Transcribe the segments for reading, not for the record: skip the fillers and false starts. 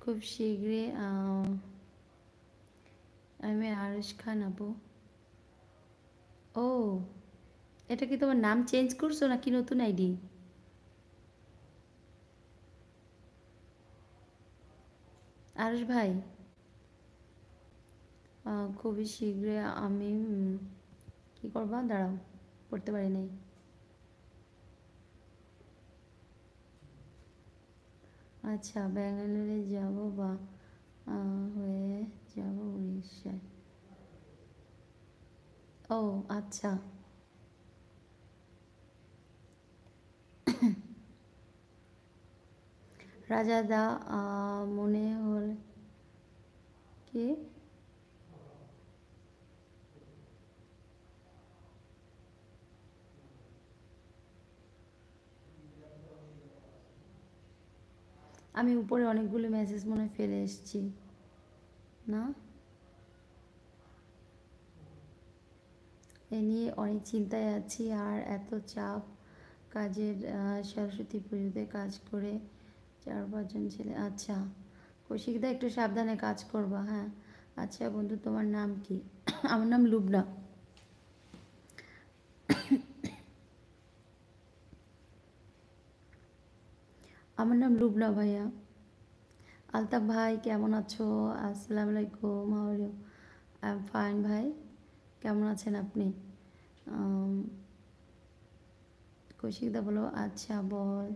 খুব শীঘ্রই আমি আরশ খান আপু। ও, এটা কি তোমার নাম চেঞ্জ করছো নাকি নতুন আইডি? আরশ ভাই, খুবই শীঘ্রই আমি কি করবা, দাঁড়াও, পড়তে পারি নাই। আচ্ছা, ব্যাঙ্গালোরে যাব বা হয়ে যাব উড়িষ্যায়। ও আচ্ছা, রাজাদা, মনে হল কি? আমি উপরে অনেকগুলো মেসেজ মনে হয় ফেলে এসেছি না? এ নিয়ে অনেক চিন্তায় আছি, আর এত চাপ কাজের। সরস্বতী পুজোতে কাজ করে 4-5 জন ছেলে। আচ্ছা, কৌশিকদা একটু সাবধানে কাজ করবা, হ্যাঁ। আচ্ছা বন্ধু, তোমার নাম কি? আমার নাম লুবনা। আমার নাম লুবনা ভাইয়া। আলতাফ ভাই কেমন আছো? আসসালামু আলাইকুম, how are you? I am fine ভাই, কেমন আছেন আপনি? কৌশিকদা বলো, আচ্ছা বল,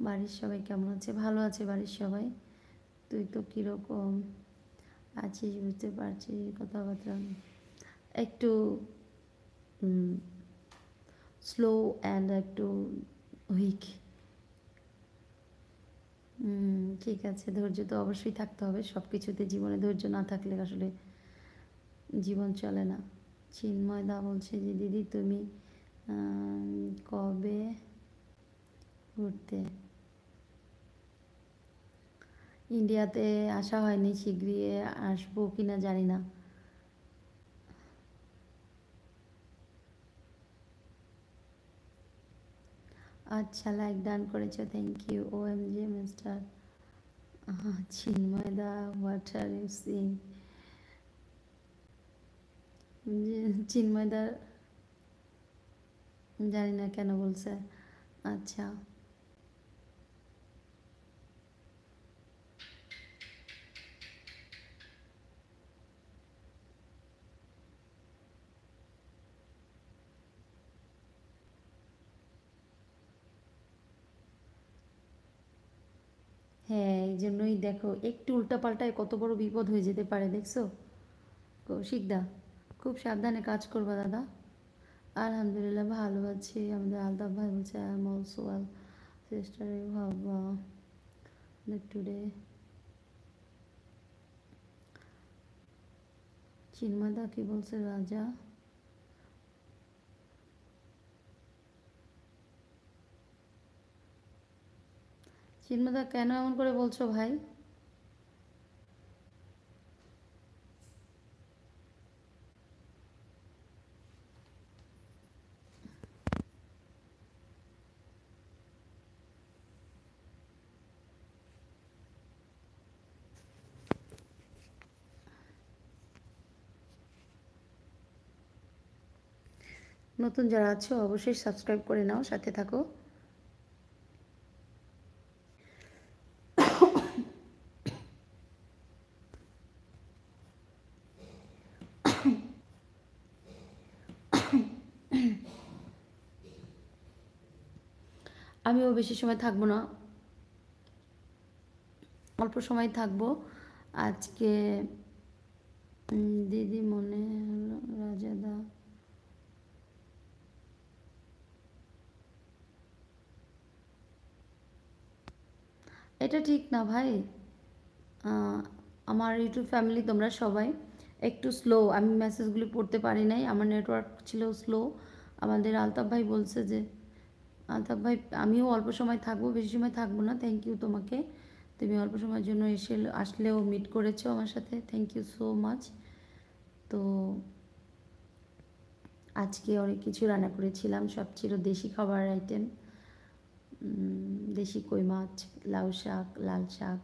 বাড়ির সবাই কেমন আছে? ভালো আছে বাড়ির সবাই। তুই তো কীরকম আছিস বুঝতে পারছি, কথাবার্তা একটু স্লো অ্যান্ড একটু উইক। ঠিক আছে, ধৈর্য তো অবশ্যই থাকতে হবে সব কিছুতে, জীবনে ধৈর্য না থাকলে আসলে জীবন চলে না। চিন্ময় দা বলছে যে দিদি তুমি কবে ঘুরতে? ইন্ডিয়াতে আসা হয়নি, শীঘ্রই আসবো কিনা জানি না। আচ্ছা, লাইক ডান করেছো, thank you. O M G mister Chinmoy da, what are you sing? Chinmoy da জানি না কেন বলছে। আচ্ছা, হ্যাঁ, এই জন্যই দেখো একটু উল্টাপাল্টায় কত বড় বিপদ হয়ে যেতে পারে, দেখছো? কৌশিকদা, খুব সাবধানে কাজ করবা দাদা। আলহামদুলিল্লাহ ভালো আছি। আমাদের আলতাফ ভাই বলছে I am also well sister, you have today. Chinmoyda কি বলছে রাজা? চিন্ময়দা কেন এমন করে বলছো ভাই? নতুন যারা আছো অবশ্যই সাবস্ক্রাইব করে নাও, সাথে থাকো। আমিও বেশি সময় থাকবো না, অল্প সময় থাকবো আজকে। দিদি মনে হলো রাজাদা। এটা ঠিক না ভাই। আমার ইউটিউব ফ্যামিলি তোমরা সবাই একটু স্লো, আমি মেসেজগুলি পড়তে পারি নাই, আমার নেটওয়ার্ক ছিল স্লো। আমাদের আলতাফ ভাই বলছে যে, আলতাফ ভাই আমিও অল্প সময় থাকবো, বেশি সময় থাকবো না। থ্যাংক ইউ তোমাকে, তুমি অল্প সময়ের জন্য আসলেও মিট করেছো আমার সাথে, থ্যাংক ইউ সো মাচ। তো আজকে অনেক কিছু রান্না করেছিলাম, সব ছিল দেশি খাবার আইটেম। দেশি কই মাছ, লাউ শাক, লাল শাক,